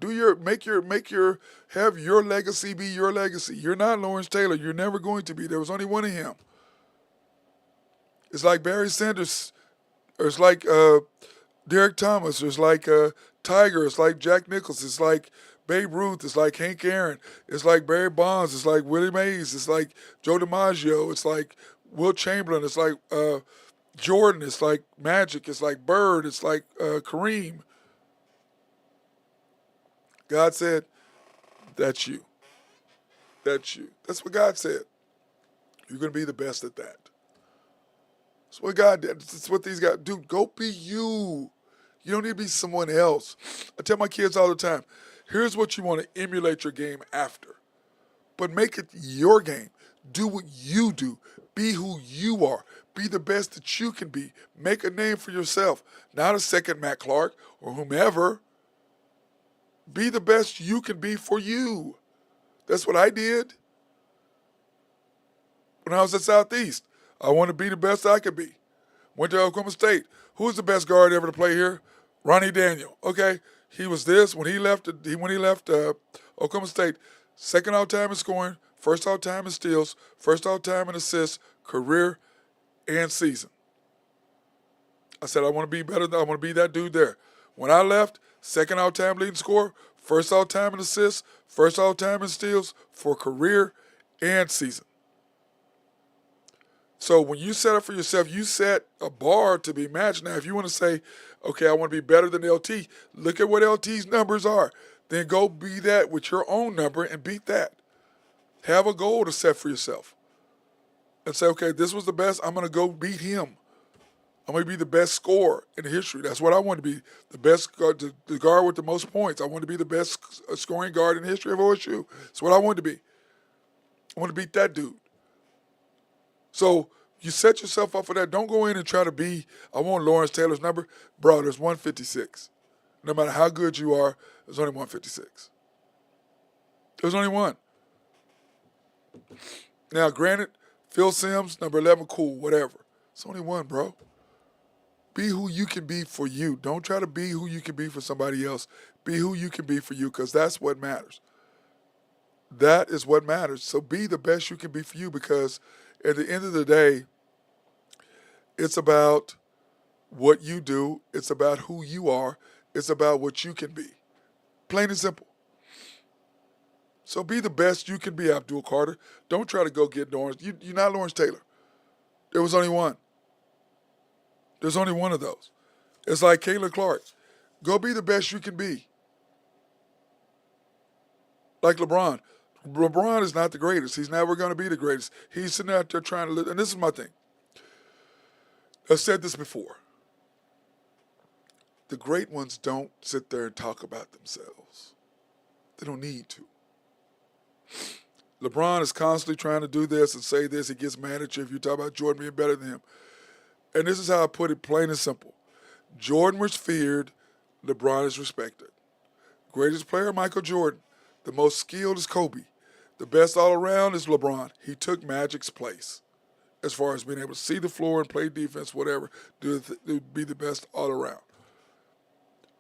Have your legacy be your legacy. You're not Lawrence Taylor. You're never going to be. There was only one of him. It's like Barry Sanders. Or it's like Derek Thomas. It's like Tiger. It's like Jack Nicklaus. It's like Babe Ruth. It's like Hank Aaron. It's like Barry Bonds. It's like Willie Mays. It's like Joe DiMaggio. It's like Will Chamberlain. It's like Jordan. It's like Magic. It's like Bird. It's like Kareem. God said, that's you. That's you. That's what God said. You're going to be the best at that. That's what God did. That's what these guys do. Go be you. You don't need to be someone else. I tell my kids all the time, here's what you want to emulate your game after. But make it your game. Do what you do. Be who you are. Be the best that you can be. Make a name for yourself. Not a second Matt Clark or whomever. Be the best you can be for you. That's what I did when I was at Southeast. I want to be the best I could be. Went to Oklahoma State. Who's the best guard ever to play here? Ronnie Daniel. Okay, he was this when he left. Oklahoma State. Second all time in scoring, first all time in steals, first all time in assists, career and season. I said I want to be better. I want to be that dude there. When I left, second all-time leading scorer, first all-time in assists, first all-time in steals for career and season. So when you set up for yourself, you set a bar to be matched. Now, if you want to say, okay, I want to be better than LT, look at what LT's numbers are. Then go be that with your own number and beat that. Have a goal to set for yourself. And say, okay, this was the best. I'm going to go beat him. I'm going to be the best scorer in history. That's what I want to be. The best guard, the guard with the most points. I want to be the best scoring guard in the history of OSU. That's what I want to be. I want to beat that dude. So you set yourself up for that. Don't go in and try to be, I want Lawrence Taylor's number. Bro, there's 156. No matter how good you are, there's only 156. There's only one. Now, granted, Phil Simms, number 11, cool, whatever. It's only one, bro. Be who you can be for you. Don't try to be who you can be for somebody else. Be who you can be for you, because that's what matters. That is what matters. So be the best you can be for you, because at the end of the day, it's about what you do. It's about who you are. It's about what you can be. Plain and simple. So be the best you can be, Abdul Carter. Don't try to go get Lawrence. You're not Lawrence Taylor. There was only one. There's only one of those. It's like Caitlin Clark. Go be the best you can be. Like LeBron. LeBron is not the greatest. He's never going to be the greatest. He's sitting out there trying to live. And this is my thing. I've said this before. The great ones don't sit there and talk about themselves. They don't need to. LeBron is constantly trying to do this and say this. He gets mad at you if you talk about Jordan being better than him. And this is how I put it, plain and simple. Jordan was feared. LeBron is respected. Greatest player, Michael Jordan. The most skilled is Kobe. The best all around is LeBron. He took Magic's place as far as being able to see the floor and play defense, whatever, be the best all around.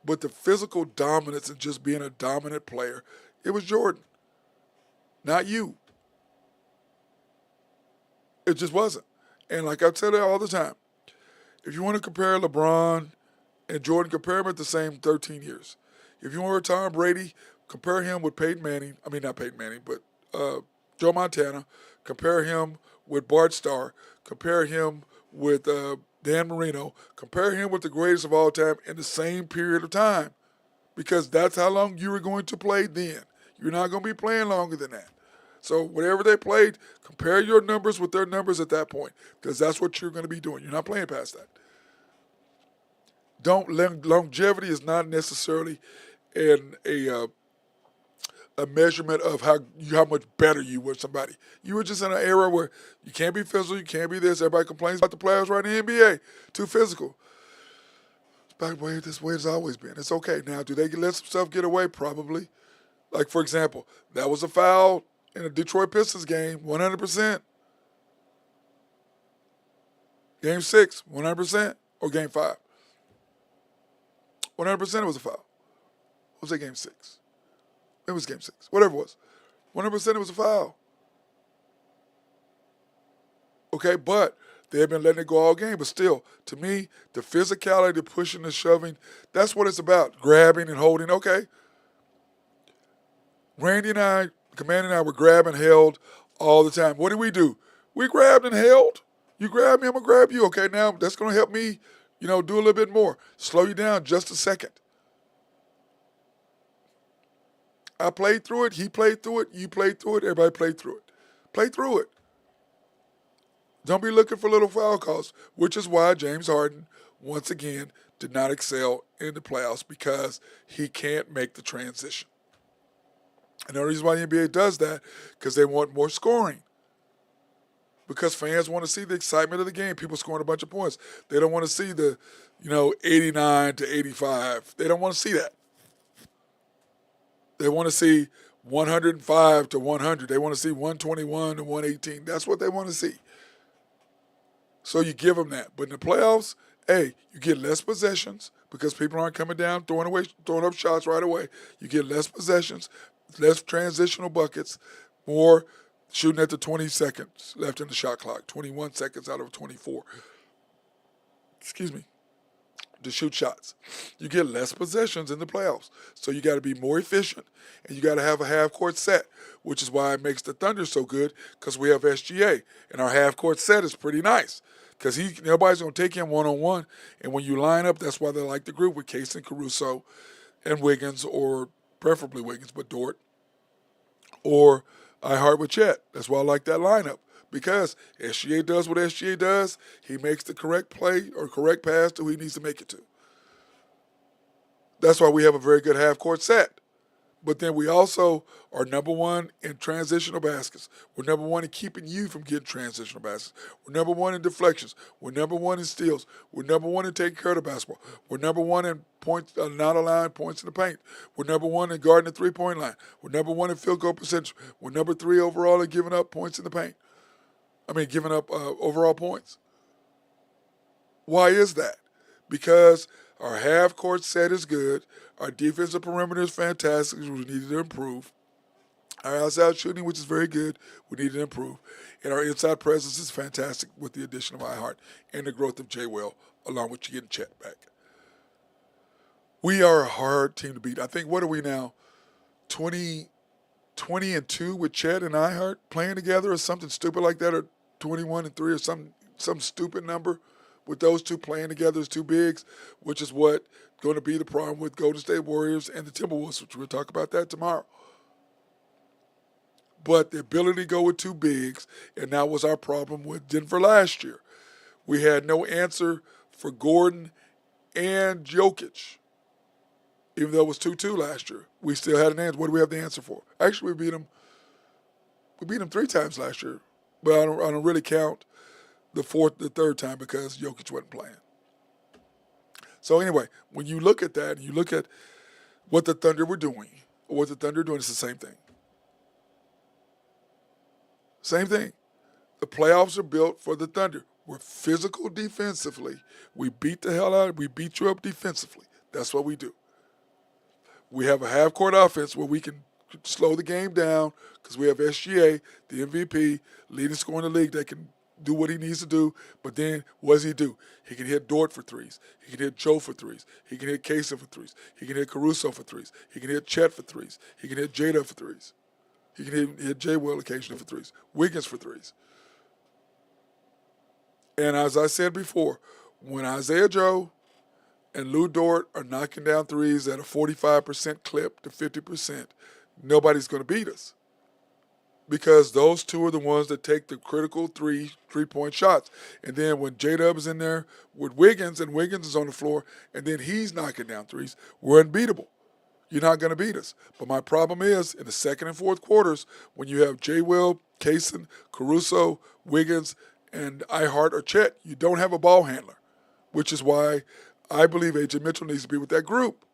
But the physical dominance and just being a dominant player, it was Jordan, not you. It just wasn't. And like I've said it all the time, if you want to compare LeBron and Jordan, compare them at the same 13 years. If you want to Tom Brady, compare him with Peyton Manning. I mean, not Peyton Manning, but Joe Montana. Compare him with Bart Starr. Compare him with Dan Marino. Compare him with the greatest of all time in the same period of time, because that's how long you were going to play then. You're not going to be playing longer than that. So whatever they played, compare your numbers with their numbers at that point, because that's what you're going to be doing. You're not playing past that. Don't Longevity is not necessarily in a measurement of how much better you were somebody. You were just in an era where you can't be physical, you can't be this. Everybody complains about the players right in the NBA, too physical. It's back this way it's always been. It's okay. Now, do they let some stuff get away? Probably. Like, for example, that was a foul in a Detroit Pistons game, 100%. Game 6, 100%, or game 5. 100% it was a foul. What was that, game 6? It was game 6. Whatever it was. 100% it was a foul. Okay, but they have been letting it go all game. But still, to me, the physicality, the pushing, the shoving, that's what it's about. Grabbing and holding. Okay. Randy and I, Commander and I, were grabbing, held all the time. What did we do? We grabbed and held. You grab me, I'm going to grab you. Okay, now that's going to help me, do a little bit more. Slow you down just a second. I played through it. He played through it. You played through it. Everybody played through it. Play through it. Don't be looking for little foul calls, which is why James Harden, once again, did not excel in the playoffs, because he can't make the transition. And the reason why the NBA does that, because they want more scoring. Because fans want to see the excitement of the game, people scoring a bunch of points. They don't want to see the, 89 to 85. They don't want to see that. They want to see 105 to 100. They want to see 121 to 118. That's what they want to see. So you give them that. But in the playoffs, you get less possessions because people aren't coming down, throwing up shots right away. You get less possessions, less transitional buckets, more shooting at the 20 seconds left in the shot clock, 21 seconds out of 24. Excuse me. To shoot shots. You get less possessions in the playoffs. So you got to be more efficient, and you got to have a half-court set, which is why it makes the Thunder so good, because we have SGA, and our half-court set is pretty nice, because nobody's going to take him one-on-one, and when you line up, that's why they like the group with Case and Caruso and Wiggins, or preferably Wiggins, but Dort, or I Hart with Chet. That's why I like that lineup. Because SGA does what SGA does, he makes the correct play or correct pass to who he needs to make it to. That's why we have a very good half-court set. But then we also are number one in transitional baskets. We're number one in keeping you from getting transitional baskets. We're number one in deflections. We're number one in steals. We're number one in taking care of the basketball. We're number one in points, not allowing points in the paint. We're number one in guarding the three-point line. We're number one in field goal percentage. We're number 3 overall in giving up points in the paint. Giving up overall points. Why is that? Because our half-court set is good. Our defensive perimeter is fantastic, which we needed to improve. Our outside shooting, which is very good, we need to improve. And our inside presence is fantastic with the addition of iHeart and the growth of Jay Well, along with getting Chet back. We are a hard team to beat. I think, what are we now? 20-2 with Chet and iHeart playing together, or something stupid like that, or 21-3 or some stupid number with those two playing together as two bigs, which is what going to be the problem with Golden State Warriors and the Timberwolves, which we'll talk about that tomorrow. But the ability to go with two bigs, and that was our problem with Denver last year. We had no answer for Gordon and Jokic. Even though it was 2-2 last year, we still had an answer. What do we have the answer for? Actually, we beat them 3 times last year. But I don't really count the third time because Jokic wasn't playing. So anyway, when you look at that, and you look at what the Thunder were doing, or what the Thunder are doing, it's the same thing. Same thing. The playoffs are built for the Thunder. We're physical defensively. We beat the hell out of it. We beat you up defensively. That's what we do. We have a half-court offense where we can slow the game down because we have SGA, the MVP, leading scorer in the league, that can do what he needs to do. But then what does he do? He can hit Dort for threes. He can hit Joe for threes. He can hit Casey for threes. He can hit Caruso for threes. He can hit Chet for threes. He can hit Jada for threes. He can hit Jay Will occasionally for threes. Wiggins for threes. And as I said before, when Isaiah Joe and Lou Dort are knocking down threes at a 45% clip to 50%, nobody's going to beat us. Because those two are the ones that take the critical three-point shots. And then when J-Dub is in there with Wiggins, and Wiggins is on the floor, and then he's knocking down threes, we're unbeatable. You're not going to beat us. But my problem is, in the second and fourth quarters, when you have J. Will, Kaysen, Caruso, Wiggins, and Ihart or Chet, you don't have a ball handler, which is why I believe A.J. Mitchell needs to be with that group.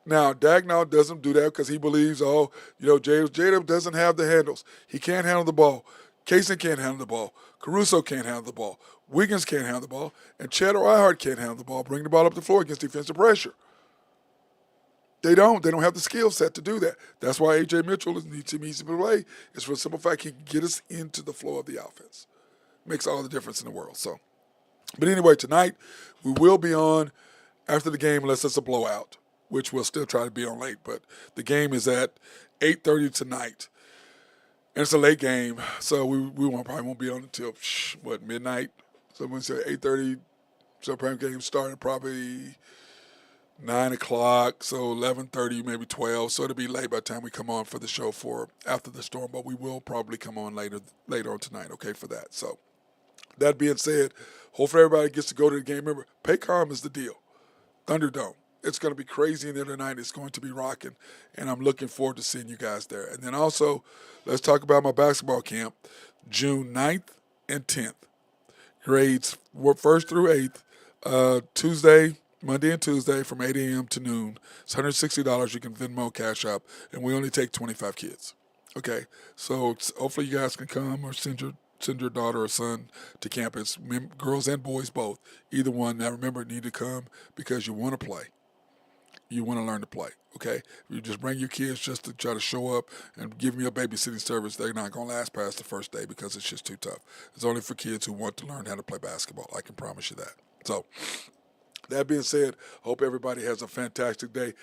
Now, Dagnall doesn't do that because he believes, J-Dub doesn't have the handles. He can't handle the ball. Kaysen can't handle the ball. Caruso can't handle the ball. Wiggins can't handle the ball. And Chet or Ihart can't handle the ball. Bring the ball up the floor against defensive pressure. They don't. They don't have the skill set to do that. That's why A.J. Mitchell needs to play. It's for the simple fact he can get us into the flow of the offense. Makes all the difference in the world. So, but anyway, tonight we will be on after the game unless it's a blowout, which we'll still try to be on late. But the game is at 8:30 tonight. And it's a late game, so we probably won't be on until, midnight? So when we say 8:30, so probably game starting probably 9 o'clock, so 11:30, maybe 12. So it'll be late by the time we come on for the show for after the storm, but we will probably come on later on tonight, okay, for that. So that being said, hopefully everybody gets to go to the game. Remember, Paycom is the deal. Thunderdome. It's going to be crazy in there tonight. It's going to be rocking, and I'm looking forward to seeing you guys there. And then also, let's talk about my basketball camp, June 9th and 10th. Grades 1st through 8th, Monday and Tuesday from 8 a.m. to noon. It's $160. You can Venmo, Cash App, and we only take 25 kids. Okay, so hopefully you guys can come or send your daughter or son to campus, girls and boys both, either one. Now remember, need to come because you want to play. You want to learn to play, okay? You just bring your kids just to try to show up and give me a babysitting service. They're not going to last past the first day because it's just too tough. It's only for kids who want to learn how to play basketball. I can promise you that. So that being said, hope everybody has a fantastic day.